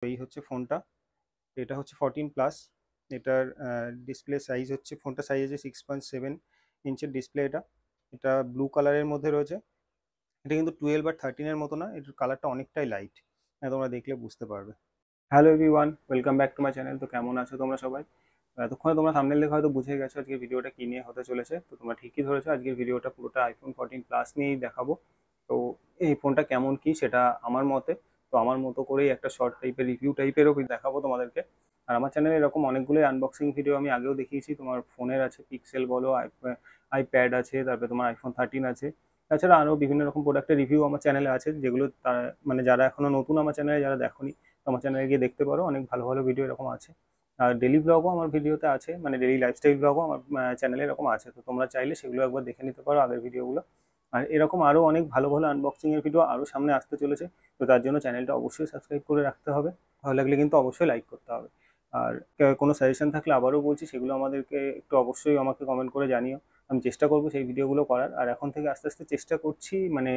তো এই হচ্ছে ফোনটা, এটা হচ্ছে 14 প্লাস। এটার ডিসপ্লে সাইজ হচ্ছে, ফোনটা সাইজ আছে 6.7 ইঞ্চের ডিসপ্লে। এটা ব্লু কালারের মধ্যে রয়েছে। এটা কিন্তু 12 আর 13-এর মতো না, এটার কালারটা অনেকটাই লাইট, তোমরা দেখলে বুঝতে পারবে। Hello everyone, welcome back to my channel. তো কেমন আছো তোমরা সবাই? এতক্ষণে তোমরা থাম্বনেল দেখে হয়তো বুঝে গেছো আজকের ভিডিওটা কী নিয়ে হতে চলেছে। তো তোমরা ঠিকই ধরেছো, আজকের ভিডিওটা পুরোটা আইফোন 14 প্লাস নিয়েই দেখাবো। তো এই ফোনটা কেমন কি সেটা আমার মতে, তো আমার মতো করেই একটা শর্ট টাইপের রিভিউ টাইপেরও দেখাবো তোমাদেরকে। আর আমার চ্যানেলে এরকম অনেকগুলোই আনবক্সিং ভিডিও আমি আগেও দেখিয়েছি। তোমার ফোনের আছে, পিক্সেল বলো, আইপ্যাড আছে, তারপরে তোমার আইফোন 13 আছে। তাছাড়া আরও বিভিন্ন রকম প্রোডাক্টের রিভিউ আমার চ্যানেলে আছে, যেগুলো মানে যারা এখনো নতুন আমার চ্যানেলে যারা দেখোনি, তো আমার চ্যানেলে গিয়ে দেখতে পারো, অনেক ভালো ভালো ভিডিও এরকম আছে। আর ডেলি ব্লগও আমার ভিডিওতে আছে, মানে ডেলি লাইফস্টাইল ব্লগও আমার চ্যানেলে এরকম আছে। তো তোমরা চাইলে সেগুলো একবার দেখে নিতে পারো, আগের ভিডিওগুলো। আর এরকম আরও অনেক ভালো ভালো আনবক্সিংয়ের ভিডিও আরও সামনে আসতে চলেছে। তো তার জন্য চ্যানেলটা অবশ্যই সাবস্ক্রাইব করে রাখতে হবে। ভালো লাগলে কিন্তু অবশ্যই লাইক করতে হবে। আর কোনো সাজেশন থাকলে আবারও বলছি, সেগুলো আমাদেরকে একটু অবশ্যই আমাকে কমেন্ট করে জানিও। আমি চেষ্টা করবো সেই ভিডিওগুলো করার। আর এখন থেকে আস্তে আস্তে চেষ্টা করছি, মানে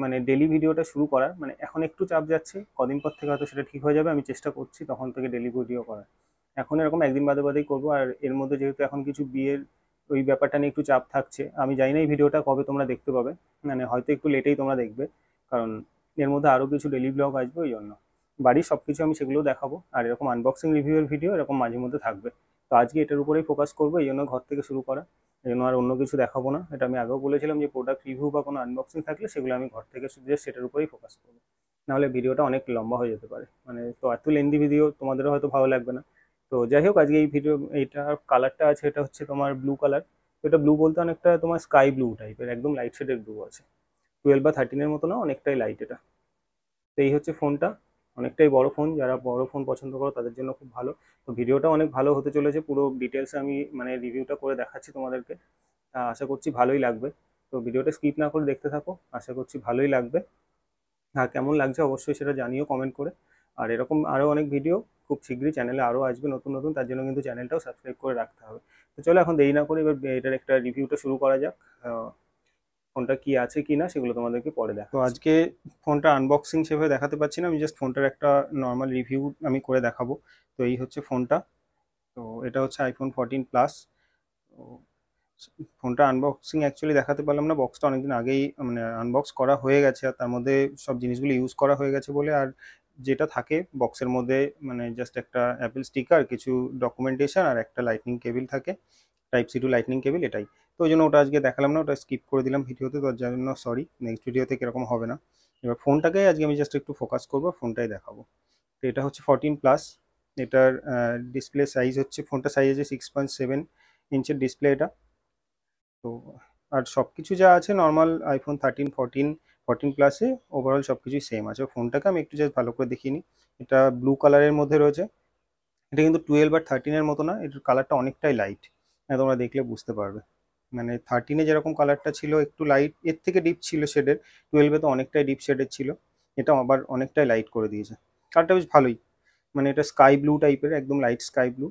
মানে ডেলি ভিডিওটা শুরু করার। মানে এখন একটু চাপ যাচ্ছে, কদিন পর থেকে হয়তো সেটা ঠিক হয়ে যাবে। আমি চেষ্টা করছি তখন থেকে ডেলি ভিডিও করার। এখন এরকম একদিন বাদে বাদেই করবো। আর এর মধ্যে যেহেতু এখন কিছু বিয়ের ওই ব্যাপারটা নিয়ে একটু চাপ থাকছে, আমি জানি না এই ভিডিওটা কবে তোমরা দেখতে পাবে, মানে হয়তো একটু লেটেই তোমরা দেখবে, কারণ এর মধ্যে আরও কিছু ডেলি ব্লগ আসবে, ওই জন্য বাড়ির সব কিছু আমি সেগুলো দেখাবো। আর এরকম আনবক্সিং রিভিউয়ের ভিডিও এরকম মাঝে মধ্যে থাকবে। তো আজকে এটার উপরেই ফোকাস করবো, এই জন্য ঘর থেকে শুরু করা। এই জন্য আর অন্য কিছু দেখাবো না। এটা আমি আগেও বলেছিলাম যে প্রোডাক্ট রিভিউ বা কোনো আনবক্সিং থাকলে সেগুলো আমি ঘর থেকে শুধু সেটার উপরেই ফোকাস করবো, নাহলে ভিডিওটা অনেক লম্বা হয়ে যেতে পারে। মানে তো এত লেন্দি ভিডিও তোমাদেরও হয়তো ভালো লাগবে না। তো যাই হোক, আজকে এই ভিডিও, এইটার কালারটা আছে, এটা হচ্ছে তোমার ব্লু কালার। এটা ব্লু বলতে অনেকটা তোমার স্কাই ব্লু টাইপের, একদম লাইট শেডের ব্লু আছে। 12 বা 13-এর মতো না, অনেকটাই লাইট এটা। তো এই হচ্ছে ফোনটা, অনেকটাই বড় ফোন। যারা বড় ফোন পছন্দ করো তাদের জন্য খুব ভালো। তো ভিডিওটা অনেক ভালো হতে চলেছে, পুরো ডিটেলস আমি মানে রিভিউটা করে দেখাচ্ছি তোমাদেরকে। আশা করছি ভালোই লাগবে। তো ভিডিওটা স্কিপ না করে দেখতে থাকো, আশা করছি ভালোই লাগবে। আর কেমন লাগছে অবশ্যই সেটা জানিও কমেন্ট করে। আর এরকম আরও অনেক ভিডিও খুব শীঘ্রই চ্যানেলে আরও আসবে নতুন নতুন, তার জন্য কিন্তু চ্যানেলটাও সাবস্ক্রাইব করে রাখতে হবে। তো চলো এখন দেরি না করে এবার এটার একটা রিভিউটা শুরু করা যাক। ফোনটা কি আছে কি না সেগুলো তোমাদেরকে পরে দেখাচ্ছি। তো আজকে ফোনটা আনবক্সিং সেভাবে দেখাতে পারছি না, আমি জাস্ট ফোনটার একটা নর্মাল রিভিউ আমি করে দেখাবো। তো এই হচ্ছে ফোনটা। তো এটা হচ্ছে আইফোন 14 প্লাস। তো ফোনটা আনবক্সিং অ্যাকচুয়ালি দেখাতে পারলাম না, বক্সটা অনেকদিন আগেই মানে আনবক্স করা হয়ে গেছে, আর তার মধ্যে সব জিনিসগুলো ইউজ করা হয়ে গেছে বলে। আর যেটা থাকে বক্সের মধ্যে মানে জাস্ট একটা অ্যাপেল স্টিকার, কিছু ডকুমেন্টেশন আর একটা লাইটনিং কেবিল থাকে, type C to lightning cable, এটাই। তো ওই জন্য ওটা আজকে দেখালাম না, ওটা স্কিপ করে দিলাম ভিডিওতে। তো যার জন্য সরি, নেক্সট ভিডিওতে কীরকম হবে না। এবার ফোনটাকে আজকে আমি জাস্ট একটু ফোকাস করবো, ফোনটাই দেখাবো। তো এটা হচ্ছে 14 প্লাস। এটার ডিসপ্লে সাইজ হচ্ছে, ফোনটা সাইজ আছে 6.7 ইঞ্চের ডিসপ্লে এটা। তো আর সব কিছু যা আছে নর্মাল আইফোন 13, 14 প্লাসে ওভারঅল সব কিছুই সেম আছে। ফোনটাকে আমি একটু জাস্ট ভালো করে দেখিয়ে নিই। এটা ব্লু কালারের মধ্যে রয়েছে। এটা কিন্তু 12 আর 13-এর মতো না, এটার কালারটা অনেকটাই লাইট, তোমরা দেখলে বুঝতে পারবে। মানে 13-এ যেরকম কালারটা ছিল একটু লাইট, এর থেকে ডিপ ছিল শেডের, 12-এ তো অনেকটাই ডিপ শেডের ছিল। এটা আবার অনেকটাই লাইট করে দিয়েছে, কালারটা বেশ ভালোই। মানে এটা স্কাই ব্লু টাইপের, একদম লাইট স্কাই ব্লু।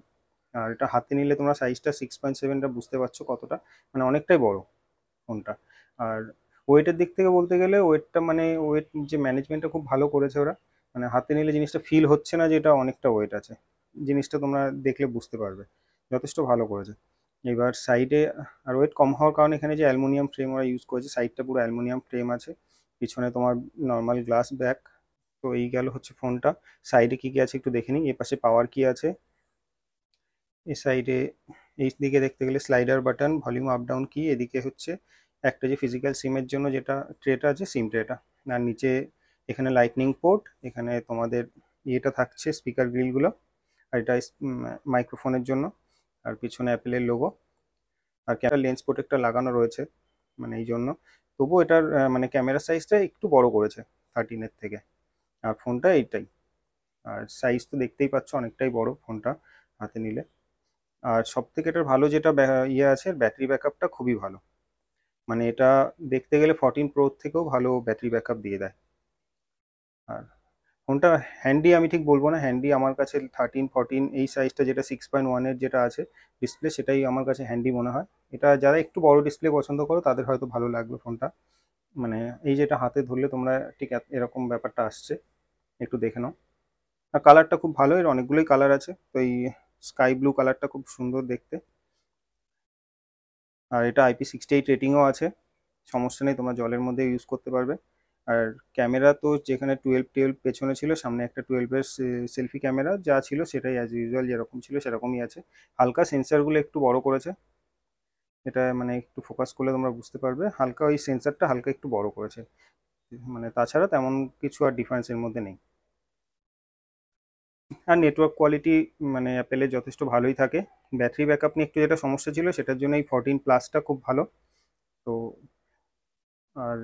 আর এটা হাতে নিলে তোমরা সাইজটা 6.7টা বুঝতে পারছো কতটা, মানে অনেকটাই বড় ফোনটা। আর ওয়েটের দিক থেকে বলতে গেলে ওয়েটটা, মানে ওয়েট যে ম্যানেজমেন্টটা খুব ভালো করেছে ওরা। মানে হাতে নিলে জিনিসটা ফিল হচ্ছে না যে এটা অনেকটা ওয়েট আছে, জিনিসটা তোমরা দেখলে বুঝতে পারবে, যথেষ্ট ভালো করেছে। এবার সাইডে আর ওয়েট কম হওয়ার কারণে এখানে যে অ্যালুমিনিয়াম ফ্রেম ওরা ইউজ করেছে, সাইডটা পুরো অ্যালুমিনিয়াম ফ্রেম আছে, পিছনে তোমার নর্মাল গ্লাস ব্যাক। তো এই গেল হচ্ছে ফোনটা। সাইডে কী কী আছে একটু দেখে নিই। এ পাশে পাওয়ার কি আছে, এই সাইডে এই দিকে দেখতে গেলে slider button, volume up down কি, এদিকে হচ্ছে একটা যে ফিজিক্যাল সিমের জন্য যেটা ট্রেটা আছে, সিম ট্রেটা। আর নিচে এখানে লাইটনিং পোর্ট, এখানে তোমাদের ইয়েটা থাকছে স্পিকার গ্রিলগুলো, আর এটা মাইক্রোফোনের জন্য। আর পিছনে অ্যাপেলের লোগো। আর ক্যামেরা লেন্স প্রোটেক্টর লাগানো রয়েছে, মানে এই জন্য। তবুও এটার মানে ক্যামেরা সাইজটা একটু বড় করেছে 13-এর থেকে। আর ফোনটা এইটাই। আর সাইজ তো দেখতেই পাচ্ছ অনেকটাই বড় ফোনটা হাতে নিলে। আর সব থেকে এটার ভালো যেটা ইয়ে আছে, ব্যাটারি ব্যাকআপটা খুবই ভালো। মানে এটা দেখতে গেলে 14 প্রোর থেকেও ভালো ব্যাটারি ব্যাকআপ দিয়ে দেয়। আর ফোনটা হ্যান্ডি আমি ঠিক বলবো না, হ্যান্ডি আমার কাছে 13, 14 এই সাইজটা যেটা 6.1-এর যেটা আছে ডিসপ্লে, সেটাই আমার কাছে হ্যান্ডি মনে হয়। এটা যারা একটু বড় ডিসপ্লে পছন্দ করো তাদের হয়তো ভালো লাগবে ফোনটা। মানে এই যেটা হাতে ধরলে তোমরা ঠিক এরকম ব্যাপারটা আসছে, একটু দেখে নাও। আর কালারটা খুব ভালো, এর অনেকগুলোই কালার আছে, তো এই স্কাই ব্লু কালারটা খুব সুন্দর দেখতে। আর এটা IP68 রেটিংও আছে, সমস্যা নেই, তোমরা জলের মধ্যে ইউজ করতে পারবে। আর ক্যামেরা তো যেখানে 12 পেছনে ছিল, সামনে একটা 12-এর সেলফি ক্যামেরা যা ছিল সেটাই অ্যাজ ইউজুয়াল যেরকম ছিল সেরকমই আছে। হালকা সেন্সারগুলো একটু বড় করেছে, এটা মানে একটু ফোকাস করলে তোমরা বুঝতে পারবে, হালকা ওই সেন্সারটা হালকা একটু বড় করেছে, মানে তাছাড়া তেমন কিছু আর ডিফারেন্সের মধ্যে নেই। আর নেটওয়ার্ক কোয়ালিটি মানে অ্যাপেলের যথেষ্ট ভালোই থাকে। ব্যাটারি ব্যাকআপ নিয়ে একটু যেটা সমস্যা ছিল সেটার জন্য এই 14 প্লাসটা খুব ভালো। তো আর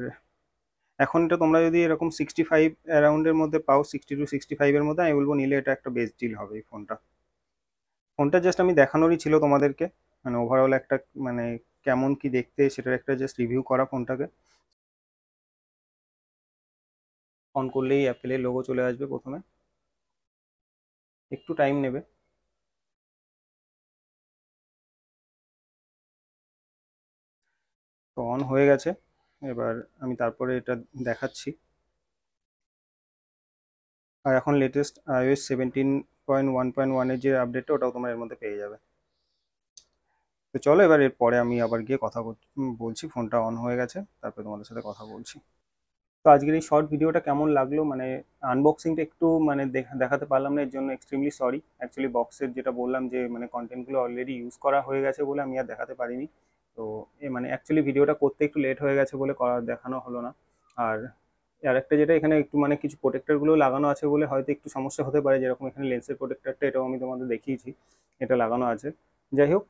এখন এটা তোমরা যদি এরকম 65 অ্যারাউন্ডের মধ্যে পাও, 60 to 65-এর মধ্যে, আমি বলবো নিলে এটা একটা বেস্ট ডিল হবে এই ফোনটা। ফোনটা জাস্ট আমি দেখানোরই ছিল তোমাদেরকে, মানে ওভারঅল একটা মানে কেমন কি দেখতে সেটার একটা জাস্ট রিভিউ করা ফোনটাকে। অন করলেই অ্যাপেলের লোগো চলে আসবে প্রথমে, একটু টাইম নেবে। তো অন হয়ে গেছে, এবার আমি তারপরে এটা দেখাচ্ছি। আর এখন লেটেস্ট iOS 17.1.1-এর যে আপডেটটা ওটাও তোমরা এর মধ্যে পেয়ে যাবে। তো চলো এবার এরপরে আমি আবার গিয়ে কথা বলছি, ফোনটা অন হয়ে গেছে, তারপরে তোমাদের সাথে কথা বলছি। তো আজকের এই শর্ট ভিডিওটা কেমন লাগলো, মানে আনবক্সিংটা একটু মানে দেখাতে পারলাম না, এর জন্য এক্সট্রিমলি সরি। অ্যাকচুয়ালি বক্সের যেটা বললাম যে মানে কন্টেন্টগুলো অলরেডি ইউজ করা হয়ে গেছে বলে আমি আর দেখাতে পারিনি। তো মানে অ্যাকচুয়ালি ভিডিওটা করতে একটু লেট হয়ে গেছে বলে দেখানো হলো না। আর আর একটা যেটা এখানে একটু মানে কিছু প্রোটেক্টরগুলো লাগানো আছে বলে হয়তো একটু সমস্যা হতে পারে, যেরকম এখানে লেন্সের প্রোটেক্টরটা, এটাও আমি তোমাদের দেখিয়েছি, এটা লাগানো আছে। যাই হোক,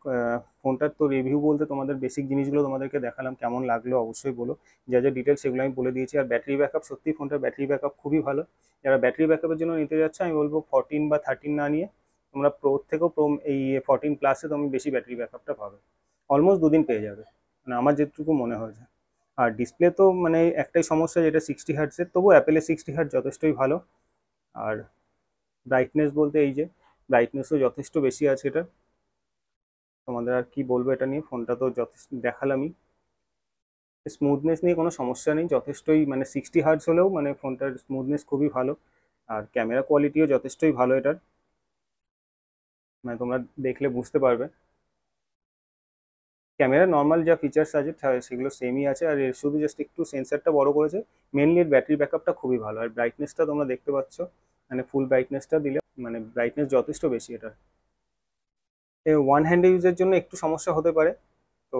ফোনটার তো রিভিউ বলতে তোমাদের বেসিক জিনিসগুলো তোমাদেরকে দেখালাম, কেমন লাগলো অবশ্যই বলো। যা যা ডিটেলস সেগুলো আমি বলে দিয়েছি। আর ব্যাটারি ব্যাকআপ, সত্যি ফোনটার ব্যাটারি ব্যাকআপ খুবই ভালো। যারা ব্যাটারি ব্যাকআপের জন্য নিতে যাচ্ছে, আমি বলবো 14 বা 13 না নিয়ে তোমরা প্রোর থেকেও এই 14 প্লাসে তুমি বেশি ব্যাটারি ব্যাকআপটা পাবে, অলমোস্ট 2 দিন পেয়ে যাবে, মানে আমার যেটুকু মনে হয়েছে। আর ডিসপ্লে তো মানে একটাই সমস্যা, যেটা 60 হার্টসের, তবু অ্যাপেলের 60 হার্ট যথেষ্টই ভালো। আর ব্রাইটনেস বলতে এই যে ব্রাইটনেসও যথেষ্ট বেশি আছে এটা, তোমাদের আর কি বলবো এটা নিয়ে, ফোনটা তো যথেষ্ট দেখালামই। স্মুথনেস নিয়ে কোনো সমস্যা নেই, যথেষ্টই মানে 60 হার্টস হলেও মানে ফোনটার স্মুথনেস খুবই ভালো। আর ক্যামেরা কোয়ালিটিও যথেষ্টই ভালো এটার, মানে তোমরা দেখলে বুঝতে পারবে। ক্যামেরা নর্মাল যা ফিচার্স আছে সেগুলো সেমই আছে, আর এর শুধু জাস্ট একটু সেন্সারটা বড় করেছে। মেনলি এর ব্যাটারি ব্যাকআপটা খুবই ভালো, আর ব্রাইটনেসটা তোমরা দেখতে পাচ্ছ, মানে ফুল ব্রাইটনেসটা দিলে মানে ব্রাইটনেস যথেষ্ট বেশি এটা। ওয়ান হ্যান্ডে ইউজের জন্য একটু সমস্যা হতে পারে, তো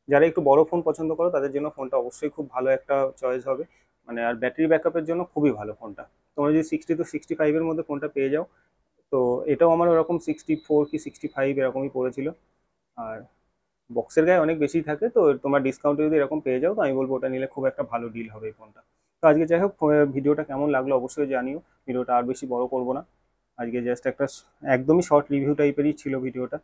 যারা একটু বড় ফোন পছন্দ করো তাদের জন্য ফোনটা অবশ্যই খুব ভালো একটা চয়েস হবে। মানে আর ব্যাটারি ব্যাকআপের জন্য খুবই ভালো ফোনটা। তোমরা যদি 60 to 65-এর মধ্যে ফোনটা পেয়ে যাও, তো এটাও আমার ওরকম 64 কি 65 এরকমই পড়েছিল। আর বক্সের গায়ে অনেক বেশি থাকে, তো তোমার ডিসকাউন্টে যদি এরকম পেয়ে যাও, তো আমি বলবো ওটা নিলে খুব একটা ভালো ডিল হবে এই ফোনটা। তো আজকে যাই হোক, ভিডিওটা কেমন লাগলো অবশ্যই জানিও। ভিডিওটা আর বেশি বড় করবো না, আজকে জাস্ট একটা একদমই শর্ট রিভিউ টাইপেরই ছিল ভিডিওটা।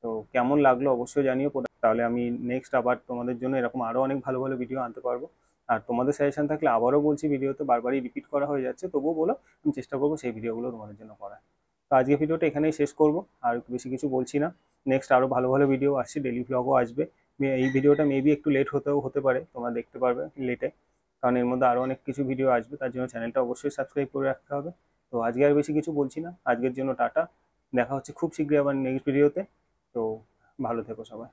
তো কেমন লাগলো অবশ্যই জানিও, তাহলে আমি নেক্সট আবার তোমাদের জন্য এরকম আরও অনেক ভালো ভালো ভিডিও আনতে পারবো। আর তোমাদের সাজেশন থাকলে, আবারও বলছি, ভিডিওতে বারবারই রিপিট করা হয়ে যাচ্ছে, তবুও বলো, আমি চেষ্টা করবো সেই ভিডিওগুলো তোমাদের জন্য করার। তো আজকে ভিডিওটা এখানেই শেষ করবো, আর বেশি কিছু বলছি না। নেক্সট আরও ভালো ভালো ভিডিও আসছে, ডেলি ভ্লগও আসবে। এই ভিডিওটা মেবি একটু লেট হতে পারে, তোমরা দেখতে পারবে লেটে, কারণ এর মধ্যে আরও অনেক কিছু ভিডিও আসবে, তার জন্য চ্যানেলটা অবশ্যই সাবস্ক্রাইব করে রাখতে হবে। তো আজকে আর বেশি কিছু বলছি না, আজকের জন্য টাটা। দেখা হচ্ছে খুব শীঘ্রই আবার নেক্সট ভিডিওতে। তো ভালো থেকো সবাই।